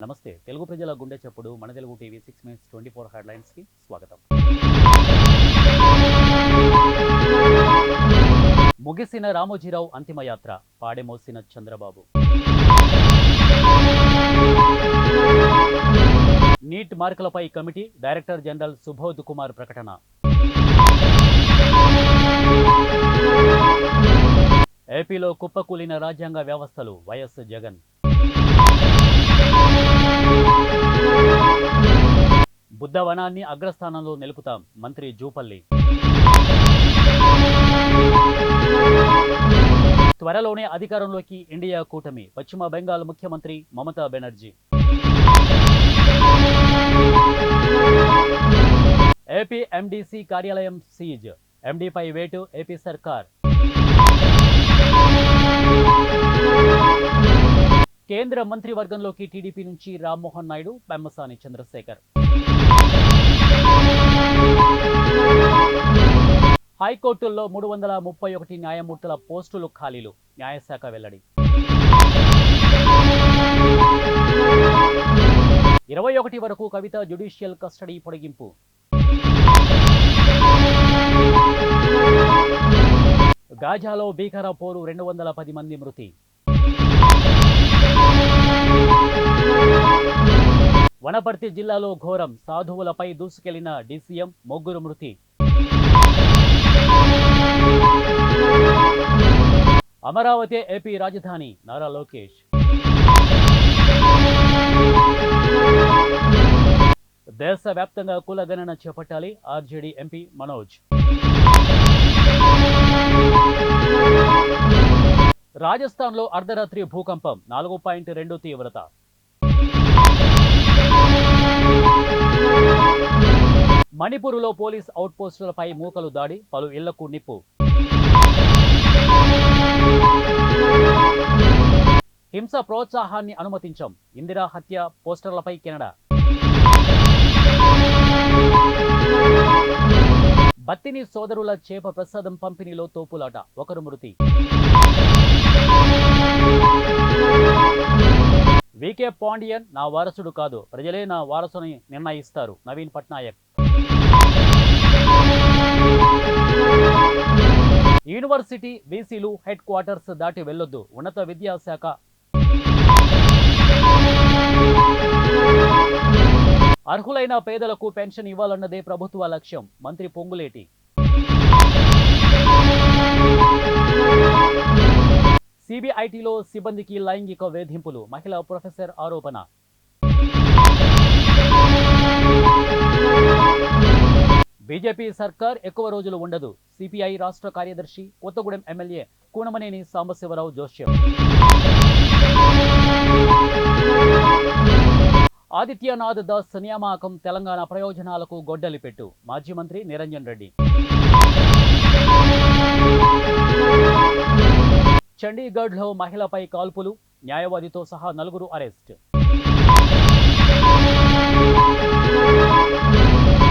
నమస్తే తెలుగు ప్రజల గుండె చప్పుడు మన తెలుగు టీవీ 6 minutes 24 హెడ్లైన్స్ కి స్వాగతం. ముగిసిన రామోజీరావు అంతిమయాత్ర, పాడెమోసిన చంద్రబాబు. నీట్ మార్కులపై committee, director general Subodh Kumar ప్రకటన. ఏపీలో కుప్పకూలిన రాజ్యాంగ వ్యవస్థలు, వైఎస్ జగన్. బుద్ధవనాన్ని అగ్రస్థానంలో నిలుపుతాం, మంత్రి జూపల్లి. త్వరలోనే అధికారంలోకి ఇండియా కూటమి, పశ్చిమ బెంగాల్ ముఖ్యమంత్రి మమతా బెనర్జీ. ఏపీ ఎండీసీ కార్యాలయం సీజ్, ఎండీపై వేటు ఏపీ సర్కార్. కేంద్ర మంత్రివర్గంలోకి టీడీపీ నుంచి రామ్మోహన్ నాయుడు, పెమ్మసాని చంద్రశేఖర్. హైకోర్టుల్లో 331 న్యాయమూర్తుల పోస్టులు ఖాళీలు, న్యాయశాఖ వెల్లడి. 21 వరకు కవిత జ్యుడిషియల్ కస్టడీ పొడిగింపు. గాజాలో భీకర పోరు, 210 మంది మృతి. వనపర్తి జిల్లాలో ఘోరం, సాధువులపై దూసుకెళ్లిన డీసీఎం, ముగ్గురు మృతి. అమరావతి ఏపీ రాజధాని, నారా లోకేష్. దేశవ్యాప్తంగా కులగణన చేపట్టాలి, ఆర్జేడీ ఎంపీ మనోజ్. రాజస్థాన్లో అర్ధరాత్రి భూకంపం, 4.2 తీవ్రత. మణిపూర్లో పోలీస్ అవుట్పోస్టులపై మూకలు దాడి, పలు ఇళ్లకు నిప్పు. హింస ప్రోత్సాహాన్ని అనుమతించాం, ఇందిరా హత్య పోస్టర్లపై కెనడా. బత్తిని సోదరుల చేప ప్రసాదం పంపిణీలో తోపులాట, ఒకరు మృతి. వీకే పాండియన్ నా వారసుడు కాదు, ప్రజలే నా వారసుని నిర్ణయిస్తారు, నవీన్ పట్నాయక్. యూనివర్సిటీ వీసీలు హెడ్ క్వార్టర్స్ దాటి వెళ్లొద్దు, ఉన్నత విద్యాశాఖ. అర్హులైన పేదలకు పెన్షన్ ఇవ్వాలన్నదే ప్రభుత్వ లక్ష్యం, మంత్రి పొంగులేటి. సిబిఐటిలో సిబ్బందికి లైంగిక వేధింపులు, మహిళా ప్రొఫెసర్ ఆరోపణ. బీజేపీ సర్కార్ ఎక్కువ రోజులు ఉండదు, సిపిఐ రాష్ట్ర కార్యదర్శి కొత్తగూడెం ఎమ్మెల్యే కూనమనేని సాంబశివరావు జోస్యం. ఆదిత్యనాథ్ దాస్ నియామకం తెలంగాణ ప్రయోజనాలకు గొడ్డలిపెట్టు, మాజీ మంత్రి నిరంజన్ రెడ్డి. చండీగఢ్లో మహిళపై కాల్పులు, న్యాయవాదితో సహా 4 అరెస్ట్.